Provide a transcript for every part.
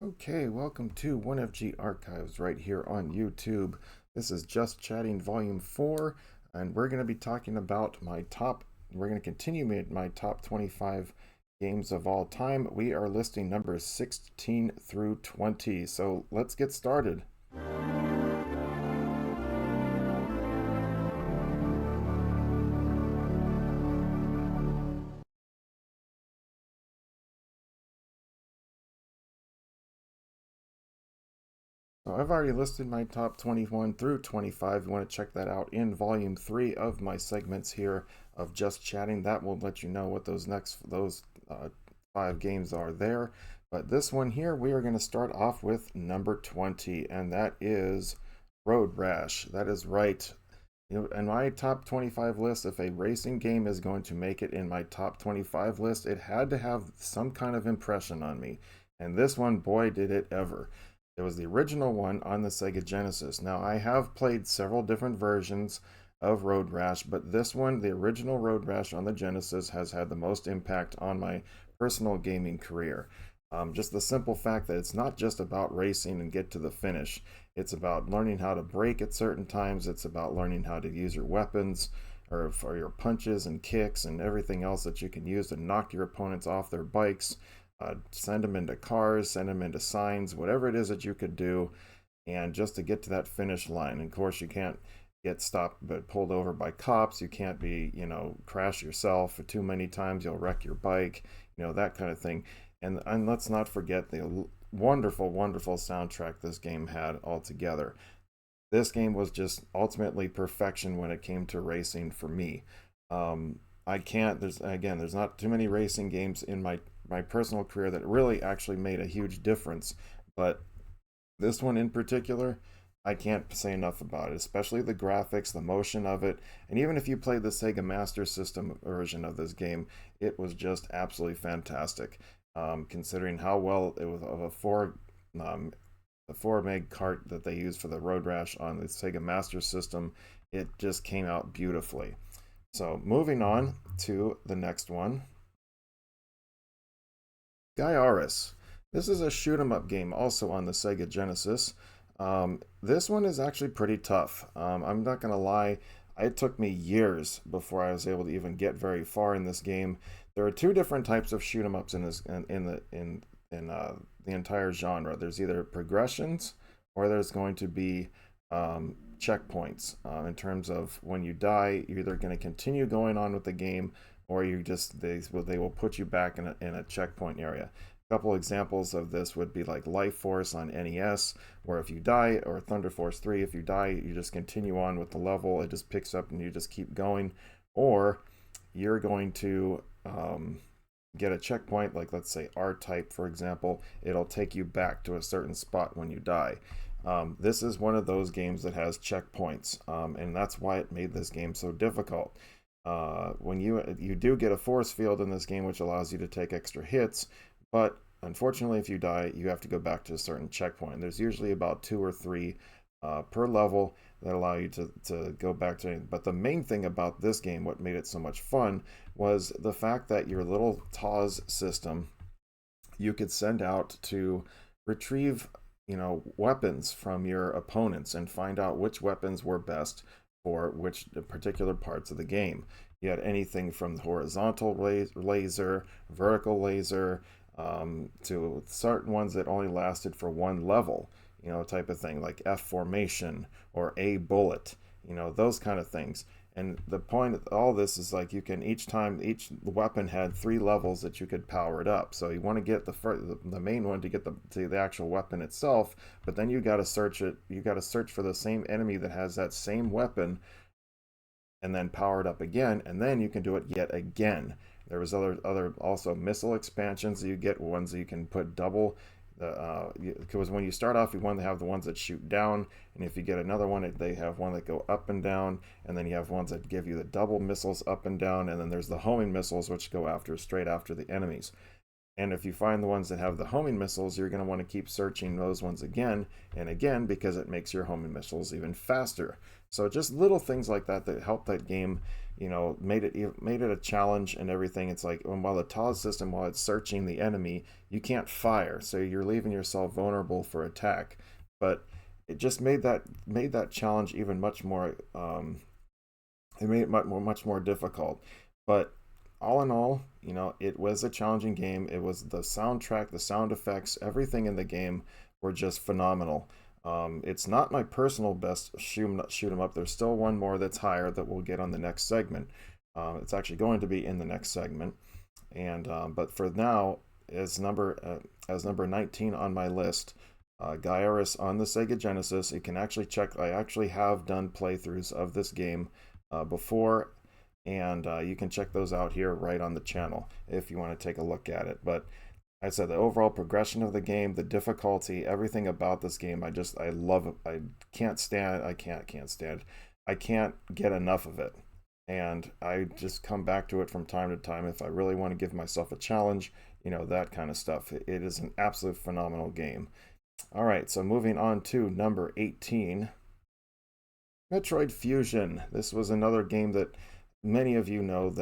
Okay, welcome to 1FG Archives right here on YouTube. This is Just Chatting Volume 4, and we're going to be talking about we're going to continue my top 25 games of all time. We are listing numbers 16 through 20, so let's get started. So I've already listed my top 21 through 25. You want to check that out in volume 3 of my segments here of Just Chatting. That will let you know what those 5 games are there. But this one here, we are going to start off with number 20, and that is Road Rash. That is right. In my top 25 list, if a racing game is going to make it in my top 25 list, it had to have some kind of impression on me. And this one, boy, did it ever. It was the original one on the Sega Genesis. Now, I have played several different versions of Road Rash, but this one, the original Road Rash on the Genesis, has had the most impact on my personal gaming career. Just the simple fact that it's not just about racing and get to the finish. It's about learning how to brake at certain times. It's about learning how to use your weapons or for your punches and kicks and everything else that you can use to knock your opponents off their bikes, send them into cars, send them into signs, whatever it is that you could do, and just to get to that finish line. And of course, you can't get stopped but pulled over by cops. You can't be, crash yourself for too many times. You'll wreck your bike, that kind of thing. And let's not forget the wonderful, wonderful soundtrack this game had altogether. This game was just ultimately perfection when it came to racing for me. I can't. There's not too many racing games in my personal career that really actually made a huge difference, but this one in particular, I can't say enough about it, especially the graphics, the motion of it, and even if you played the Sega Master System version of this game, it was just absolutely fantastic. Considering how well it was of um, the 4 meg cart that they used for the Road Rash on the Sega Master System, it just came out beautifully. So moving on to the next one, Gaiaris. This is a shoot 'em up game also on the Sega Genesis. This one is actually pretty tough. I'm not gonna lie, it took me years before I was able to even get very far in this game. There are two different types of shoot 'em ups in the entire genre. There's either progressions or there's going to be checkpoints. In terms of when you die, you're either going to continue going on with the game or they will put you back in a checkpoint area. A couple examples of this would be like Life Force on NES, where if you die, or Thunder Force 3, if you die, you just continue on with the level. It just picks up and you just keep going. Or you're going to get a checkpoint, like let's say R-Type, for example. It'll take you back to a certain spot when you die. This is one of those games that has checkpoints, and that's why it made this game so difficult. When you do get a force field in this game, which allows you to take extra hits, but unfortunately, if you die, you have to go back to a certain checkpoint. There's usually about 2 or 3 per level that allow you to go back to it. But the main thing about this game, what made it so much fun, was the fact that your little TOS system you could send out to retrieve, weapons from your opponents and find out which weapons were best for which particular parts of the game. You had anything from horizontal laser, vertical laser, to certain ones that only lasted for one level, type of thing, like F formation or A bullet, those kind of things. And the point of all this is like you can each weapon had 3 levels that you could power it up. So you want to get the main one to get the actual weapon itself, but then you got to search it. You got to search for the same enemy that has that same weapon, and then power it up again, and then you can do it yet again. There was other also missile expansions that you get, ones that you can put double. Because when you start off, you want to have the ones that shoot down, and if you get another one, they have one that go up and down, and then you have ones that give you the double missiles up and down, and then there's the homing missiles which go straight after the enemies. And if you find the ones that have the homing missiles, you're going to want to keep searching those ones again and again because it makes your homing missiles even faster. So just little things like that that help that game made it a challenge and everything. It's like, while the TOS system, while it's searching the enemy, you can't fire, so you're leaving yourself vulnerable for attack. But it just made that challenge even much more. It made it much more difficult. But all in all, it was a challenging game. It was the soundtrack, the sound effects, everything in the game were just phenomenal. It's not my personal best shoot 'em up. There's still one more that's higher that we'll get on the next segment. It's actually going to be in the next segment. And but for now, as number 19 on my list, Gyruss on the Sega Genesis. You can actually check. I actually have done playthroughs of this game before, and you can check those out here right on the channel if you want to take a look at it. But I said the overall progression of the game, the difficulty, everything about this game, I love it. I can't stand it. I can't stand it. I can't get enough of it. And I just come back to it from time to time if I really want to give myself a challenge, that kind of stuff. It is an absolute phenomenal game. All right, so moving on to number 18, Metroid Fusion. This was another game that many of you know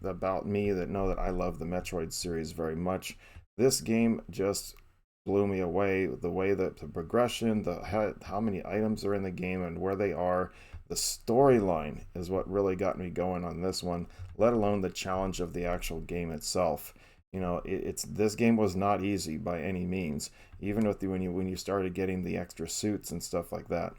about me, that know that I love the Metroid series very much. This game just blew me away. The way that the progression, how many items are in the game and where they are, the storyline is what really got me going on this one, let alone the challenge of the actual game itself. This game was not easy by any means. Even when you started getting the extra suits and stuff like that,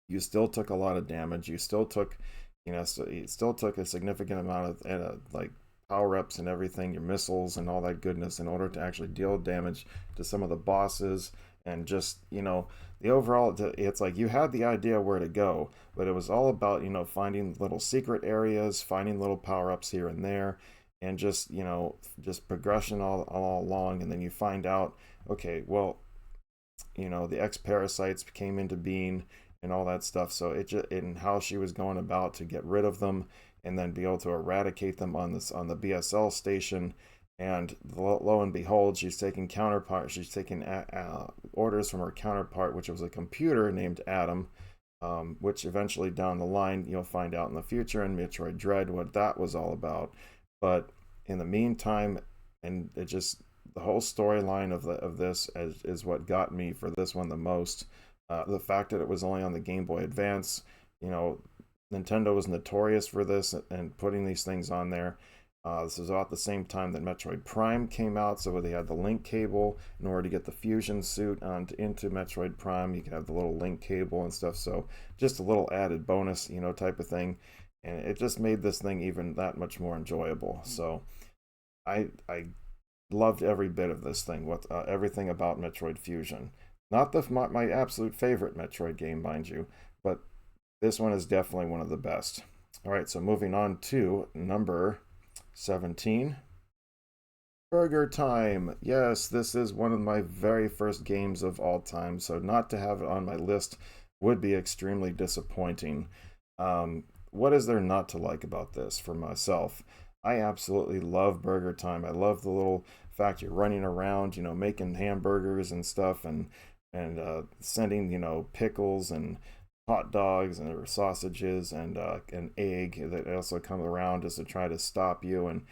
you still took a lot of damage. You still took, it still took a significant amount of like power ups and everything, your missiles and all that goodness, in order to actually deal damage to some of the bosses. And just the overall, it's like you had the idea where to go, but it was all about finding little secret areas, finding little power ups here and there, and just progression all along. And then you find out, okay, well, the X parasites came into being and all that stuff. So and how she was going about to get rid of them and then be able to eradicate them on the BSL station. And lo and behold, she's taking orders from her counterpart, which was a computer named Adam, which eventually down the line you'll find out in the future in Metroid Dread what that was all about. But in the meantime, and the whole storyline of this is what got me for this one the most. The fact that it was only on the Game Boy Advance, Nintendo was notorious for this and putting these things on there. This was about the same time that Metroid Prime came out, so they had the link cable in order to get the fusion suit into Metroid Prime. You could have the little link cable and stuff, so just a little added bonus, type of thing. And it just made this thing even that much more enjoyable. So I loved every bit of this thing, everything about Metroid Fusion. Not my absolute favorite Metroid game, mind you, but this one is definitely one of the best. All right, so moving on to number 17, Burger Time. Yes, this is one of my very first games of all time, so not to have it on my list would be extremely disappointing. What is there not to like about this for myself? I absolutely love Burger Time. I love the little fact you're running around, making hamburgers and stuff, and sending, pickles and hot dogs and sausages and an egg that also come around just to try to stop you and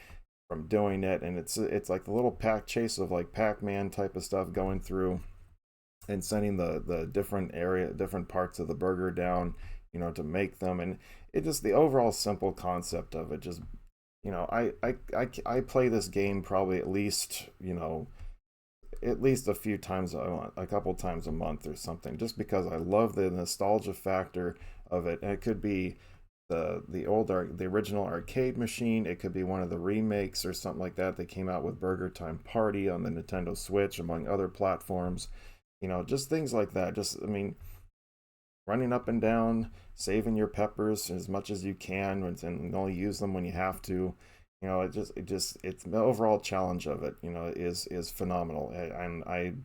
from doing it. And it's like the little chase of like Pac-Man type of stuff going through and sending the different parts of the burger down, to make them. And it just, the overall simple concept of it just, I play this game probably at least a few times a couple times a month or something, just because I love the nostalgia factor of it. And it could be the original arcade machine, it could be one of the remakes or something like that came out with Burger Time Party on the Nintendo Switch, among other platforms. Just things like that. Running up and down, saving your peppers as much as you can, and only use them when you have to. It's the overall challenge of it, is phenomenal. And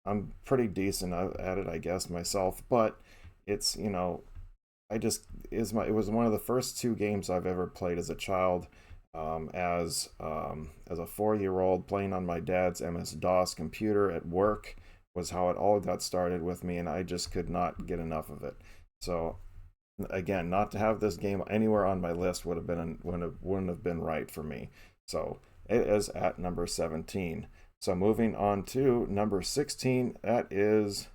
I'm pretty decent at it, I guess, myself, but it's, it was one of the first two games I've ever played as a child, as a 4-year-old playing on my dad's MS-DOS computer at work was how it all got started with me, and I just could not get enough of it. So Again, not to have this game anywhere on my list would have been wouldn't have been right for me. So it is at number 17. So moving on to number 16, that is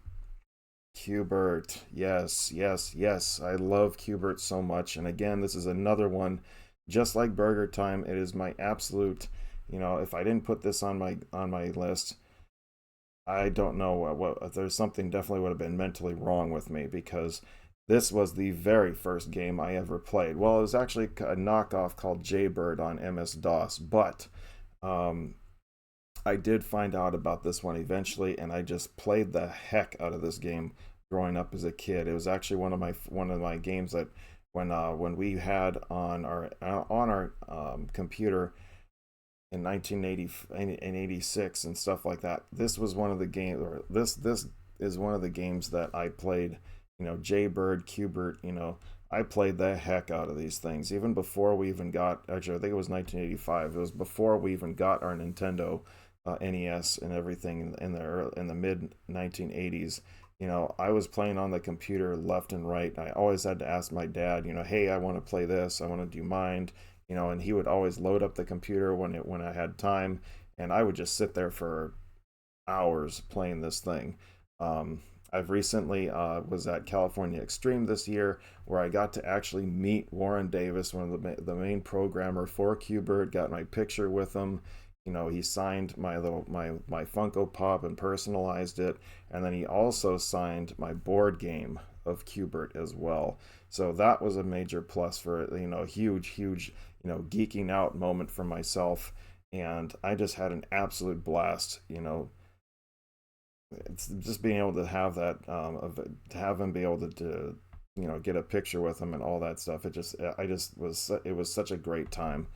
Q*bert. Yes, yes, yes. I love Q*bert so much. And again, this is another one, just like Burger Time. It is my absolute, if I didn't put this on my list, I don't know what there's something definitely would have been mentally wrong with me because this was the very first game I ever played. Well, it was actually a knockoff called Jaybird on MS-DOS, but um, I did find out about this one eventually, and I just played the heck out of this game growing up as a kid. It was actually one of my games that when we had on our computer in 1980 and 86 and stuff like that. This was one of the games, or this is one of the games that I played. Jaybird, Q*bert. I played the heck out of these things even before we even got. Actually, I think it was 1985. It was before we even got our Nintendo NES and everything in the mid 1980s. I was playing on the computer left and right. I always had to ask my dad, hey, I want to play this. I want to do you mind? And he would always load up the computer when I had time, and I would just sit there for hours playing this thing. I've recently was at California Extreme this year, where I got to actually meet Warren Davis, one of the main programmer for Q*bert. Got my picture with him. He signed my Funko Pop and personalized it, and then he also signed my board game of Q*bert as well. So that was a major plus for huge geeking out moment for myself, and I just had an absolute blast. It's just being able to have that to have him be able to get a picture with him and all that stuff. It was such a great time.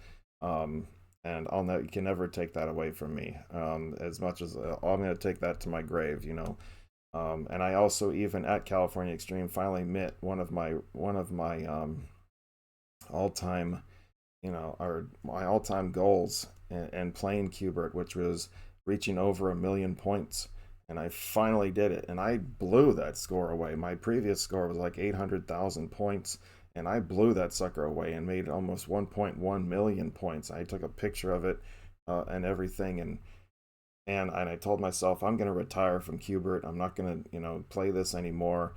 Um, and you can never take that away from me. As much as I'm going to take that to my grave. And I also, even at California Extreme, finally met one of my all time, or my all time goals and playing Q*bert, which was reaching over 1 million points. And I finally did it, and I blew that score away. My previous score was like 800,000 points, and I blew that sucker away and made almost 1.1 million points. I took a picture of it and everything, and I told myself I'm going to retire from Q*bert. I'm not going to play this anymore.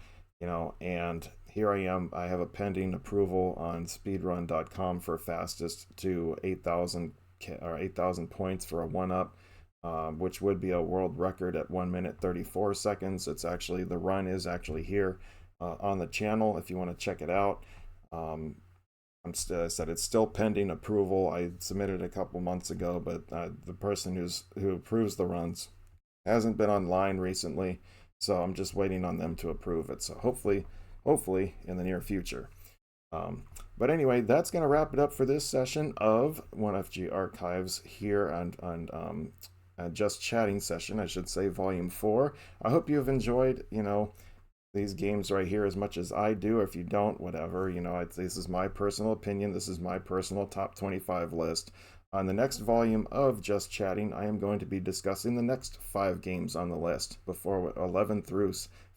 And here I am. I have a pending approval on speedrun.com for fastest to 8,000 points for a one up, which would be a world record at 1 minute 34 seconds. The run is actually here on the channel if you want to check it out. I said it's still pending approval. I submitted a couple months ago, but the person who approves the runs hasn't been online recently, so I'm just waiting on them to approve it. So hopefully in the near future. But anyway, that's going to wrap it up for this session of 1FG Archives here on Just Chatting session, I should say, Volume 4. I hope you've enjoyed, these games right here as much as I do. If you don't, whatever. This is my personal opinion. This is my personal top 25 list. On the next volume of Just Chatting, I am going to be discussing the next 5 games on the list, before 11 through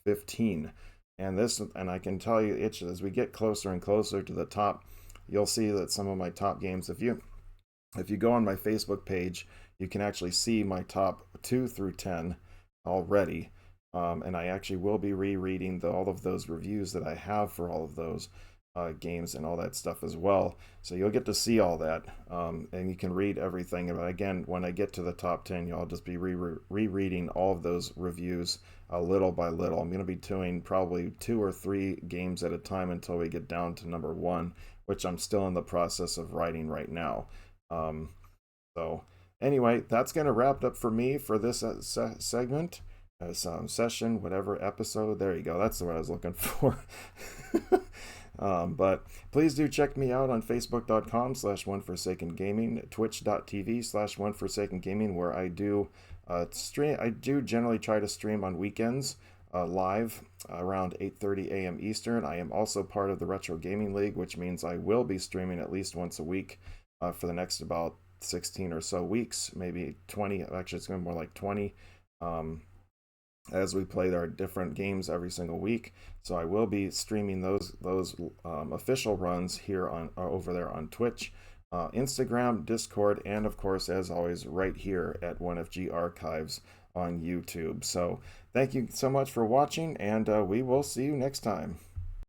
15. And I can tell you, as we get closer and closer to the top, you'll see that some of my top games, if you go on my Facebook page, you can actually see my top 2 through 10 already. And I actually will be rereading all of those reviews that I have for all of those games and all that stuff as well. So you'll get to see all that, and you can read everything. But again, when I get to the top 10, you'll just be rereading all of those reviews little by little. I'm going to be doing probably 2 or 3 games at a time until we get down to number 1, which I'm still in the process of writing right now. So anyway, that's going to wrap it up for me for this segment. Session, whatever episode. There you go. That's the word I was looking for. But please do check me out on facebook.com/oneforsakengaming, twitch.tv/oneforsakengaming, where I do stream. I do generally try to stream on weekends live around 8:30 a.m. Eastern. I am also part of the Retro Gaming League, which means I will be streaming at least once a week for the next about 16 or so weeks, maybe 20. Actually, it's going to be more like 20. as we play our different games every single week. So I will be streaming those official runs here on over there on Twitch, Instagram, Discord, and of course, as always, right here at 1FG Archives on YouTube. So thank you so much for watching, and we will see you next time.